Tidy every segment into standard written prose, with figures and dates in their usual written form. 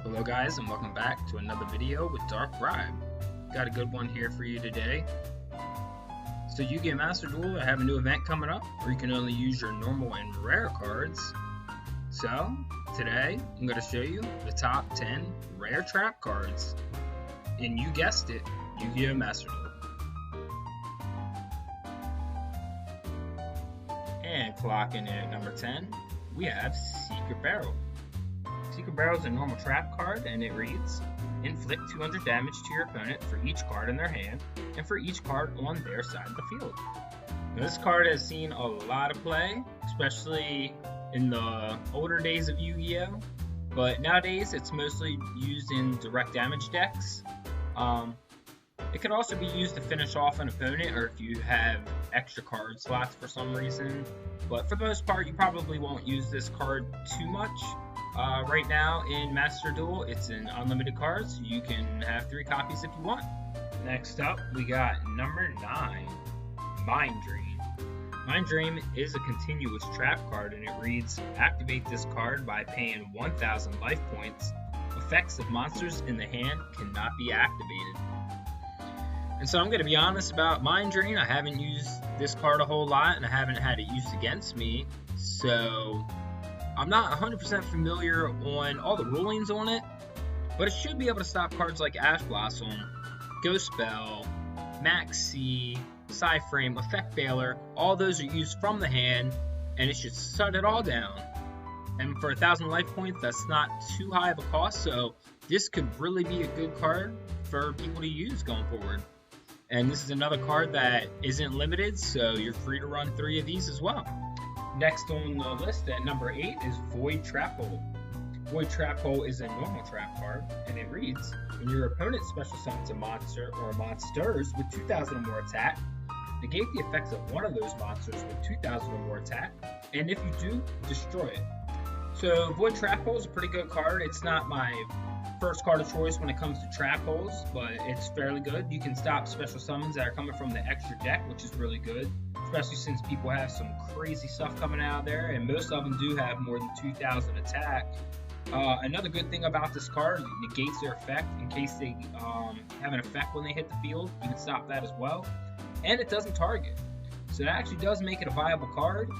Hello guys, and welcome back to another video with Dark Bribe. Got a good one here for you today. So you get Master Duel, I have a new event coming up where you can only use your normal and rare cards. So today I'm going to show you the top 10 rare trap cards. And you guessed it, Yu-Gi-Oh! Master Duel. And clocking in at number 10, we have Secret Barrel. Secret Barrel is a normal trap card, and it reads, inflict 200 damage to your opponent for each card in their hand, and for each card on their side of the field. Now, this card has seen a lot of play, especially in the older days of Yu-Gi-Oh! But nowadays, it's mostly used in direct damage decks. It can also be used to finish off an opponent, or if you have extra card slots for some reason. But for the most part, you probably won't use this card too much. Right now in Master Duel, it's an unlimited card, so you can have 3 copies if you want. Next up, we got number 9, Mind Dream. Mind Dream is a continuous trap card, and it reads, activate this card by paying 1,000 life points. Effects of monsters in the hand cannot be activated. And so I'm going to be honest about Mind Dream. I haven't used this card a whole lot, and I haven't had it used against me, so I'm not 100% familiar on all the rulings on it, but it should be able to stop cards like Ash Blossom, Ghost Spell, Max C, Psyframe, Effect Bailer. All those are used from the hand, and it should shut it all down. And for 1,000 life points, that's not too high of a cost, so this could really be a good card for people to use going forward. And this is another card that isn't limited, so you're free to run 3 of these as well. Next on the list at number 8 is Void Trap Hole. Void Trap Hole is a normal trap card, and it reads, when your opponent special summons a monster or monsters with 2,000 or more attack, negate the effects of one of those monsters with 2,000 or more attack, and if you do, destroy it. So Void Trap Hole is a pretty good card. It's not my first card of choice when it comes to trap holes, but it's fairly good. You can stop special summons that are coming from the extra deck, which is really good, especially since people have some crazy stuff coming out there, and most of them do have more than 2,000 attack. Another good thing about this card, it negates their effect in case they have an effect when they hit the field. You can stop that as well, and it doesn't target, so that actually does make it a viable card.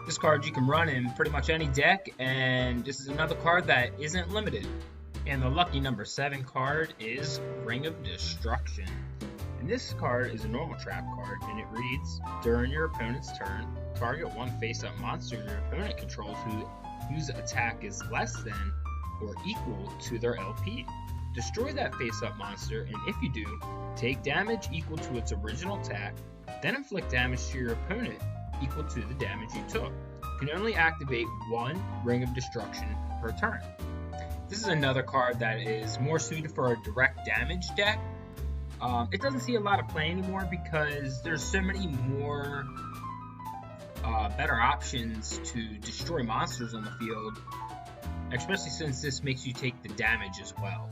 This card you can run in pretty much any deck, and this is another card that isn't limited. And the lucky number 7 card is Ring of Destruction. And this card is a normal trap card, and it reads, during your opponent's turn, target one face-up monster your opponent controls whose attack is less than or equal to their LP. Destroy that face-up monster, and if you do, take damage equal to its original attack, then inflict damage to your opponent equal to the damage you took. You can only activate 1 Ring of Destruction per turn. This is another card that is more suited for a direct damage deck. It doesn't see a lot of play anymore because there's so many more better options to destroy monsters on the field, especially since this makes you take the damage as well.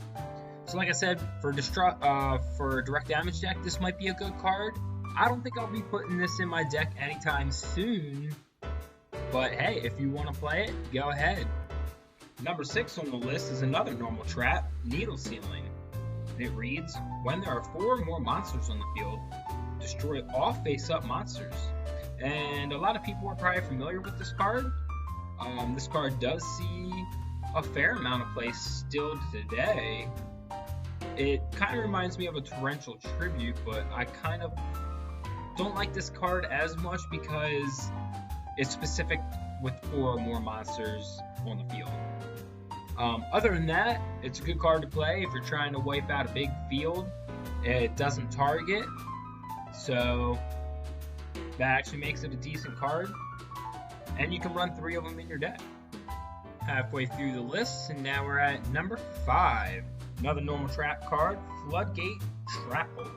So like I said, for a direct damage deck, this might be a good card. I don't think I'll be putting this in my deck anytime soon, but hey, if you want to play it, go ahead. Number 6 on the list is another normal trap, Needle Sealing. It reads, when there are 4 or more monsters on the field, destroy all face-up monsters. And a lot of people are probably familiar with this card. This card does see a fair amount of play still today. It kind of reminds me of a Torrential Tribute, but I kind of don't like this card as much because it's specific with 4 or more monsters on the field. Other than that, it's a good card to play if you're trying to wipe out a big field. It doesn't target, so that actually makes it a decent card, and you can run 3 of them in your deck. Halfway through the list, and now we're at number 5. Another normal trap card, Floodgate Trap Hole.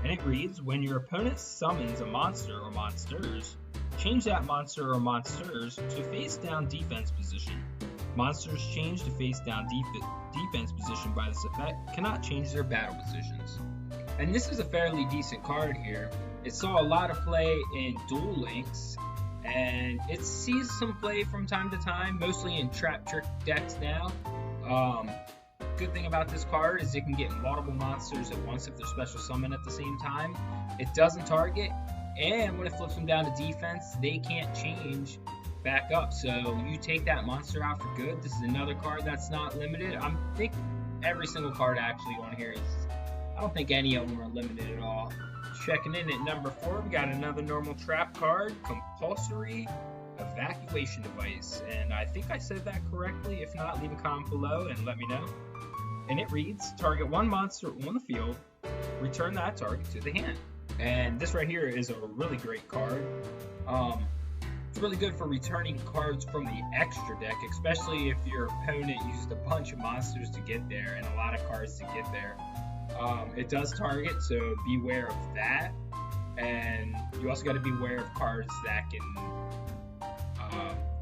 And it reads, when your opponent summons a monster or monsters, change that monster or monsters to face down defense position. Monsters changed to face down defense position by this effect cannot change their battle positions. And this is a fairly decent card here. It saw a lot of play in Duel Links, and it sees some play from time to time, mostly in trap trick decks now. Good thing about this card is it can get multiple monsters at once if they're special summoned at the same time. It doesn't target, and when it flips them down to defense, they can't change back up. So you take that monster out for good. This is another card that's not limited. I think every single card actually on here is, I don't think any of them are limited at all. Checking in at number 4, we got another normal trap card, Compolsury Evacuation Device. And I think I said that correctly. If not, leave a comment below and let me know. And it reads, target one monster on the field, return that target to the hand. And this right here is a really great card. It's really good for returning cards from the extra deck, especially if your opponent used a bunch of monsters to get there and a lot of cards to get there. It does target, so beware of that. And you also got to beware of cards that can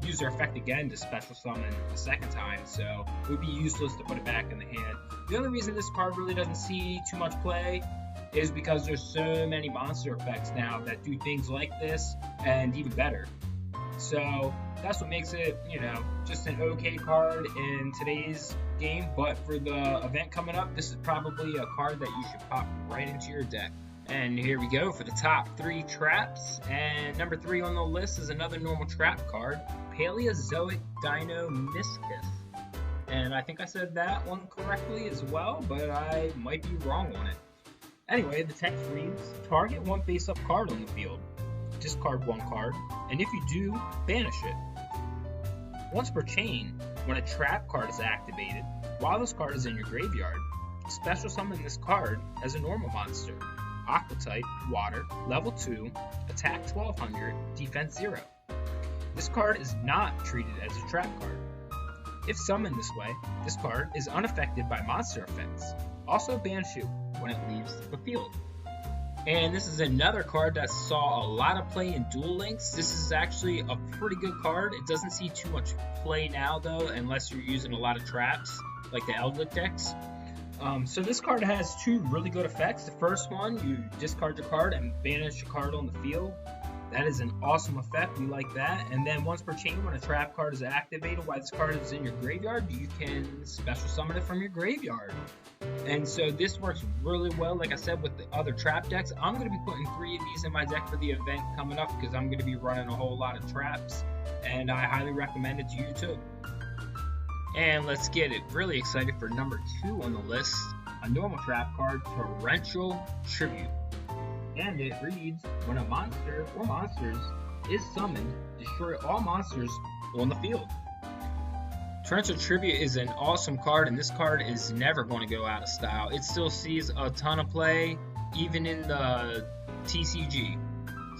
use their effect again to special summon a second time, so it would be useless to put it back in the hand. The only reason this card really doesn't see too much play is because there's so many monster effects now that do things like this and even better. So that's what makes it, you know, just an okay card in today's game. But for the event coming up, this is probably a card that you should pop right into your deck. And here we go for the top 3 traps. And number 3 on the list is another normal trap card, Paleozoic Dinomischus. And I think I said that one correctly as well, but I might be wrong on it. Anyway, the text reads, target one face-up card on the field. Discard one card, and if you do, banish it. Once per chain, when a trap card is activated, while this card is in your graveyard, special summon this card as a normal monster. Aqua type, water, level 2, attack 1200, defense 0. This card is not treated as a trap card. If summoned this way, this card is unaffected by monster effects. Also banish it when it leaves the field. And this is another card that saw a lot of play in Duel Links. This is actually a pretty good card. It doesn't see too much play now though, unless you're using a lot of traps, like the Eldritch decks. So this card has 2 really good effects. The first one, you discard your card and banish a card on the field. That is an awesome effect, we like that. And then once per chain, when a trap card is activated while this card is in your graveyard, you can special summon it from your graveyard. And so this works really well, like I said, with the other trap decks. I'm going to be putting 3 of these in my deck for the event coming up because I'm going to be running a whole lot of traps, and I highly recommend it to you too. And let's get it really excited for number 2 on the list, a normal trap card, Torrential Tribute. And it reads, when a monster or monsters is summoned, destroy all monsters on the field. Torrential Tribute is an awesome card, and this card is never going to go out of style. It still sees a ton of play, even in the TCG.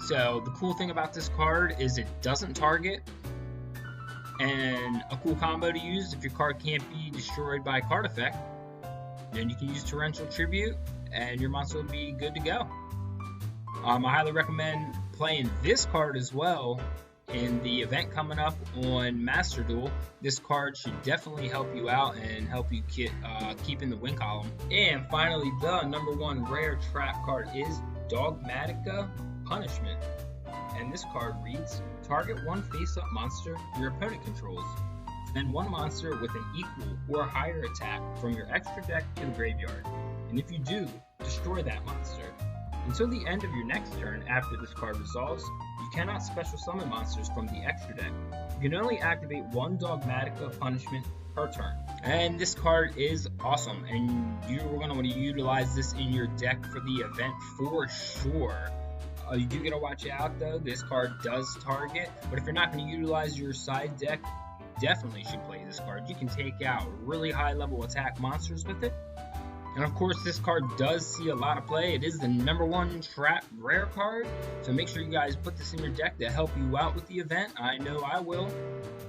So the cool thing about this card is it doesn't target, and a cool combo to use if your card can't be destroyed by a card effect, then you can use Torrential Tribute, and your monster will be good to go. I highly recommend playing this card as well in the event coming up on Master Duel. This card should definitely help you out and help you keep in the win column. And finally, the number 1 rare trap card is Dogmatika Punishment. And this card reads, target one face-up monster your opponent controls. Then one monster with an equal or higher attack from your extra deck to the graveyard. And if you do, destroy that monster. Until the end of your next turn after this card resolves, you cannot special summon monsters from the extra deck. You can only activate one Dogmatika Punishment per turn. And this card is awesome, and you're going to want to utilize this in your deck for the event for sure. You do got to watch out though, this card does target, but if you're not going to utilize your side deck, definitely should play this card. You can take out really high level attack monsters with it. And of course, this card does see a lot of play. It is the number 1 trap rare card, so make sure you guys put this in your deck to help you out with the event. I know I will.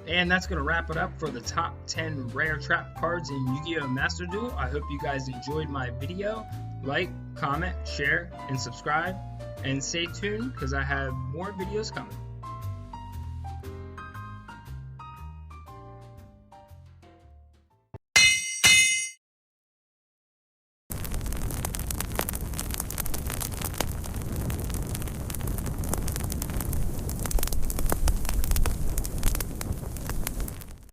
And that's going to wrap it up for the top 10 rare trap cards in Yu-Gi-Oh! Master Duel. I hope you guys enjoyed my video. Like, comment, share, and subscribe. And stay tuned because I have more videos coming.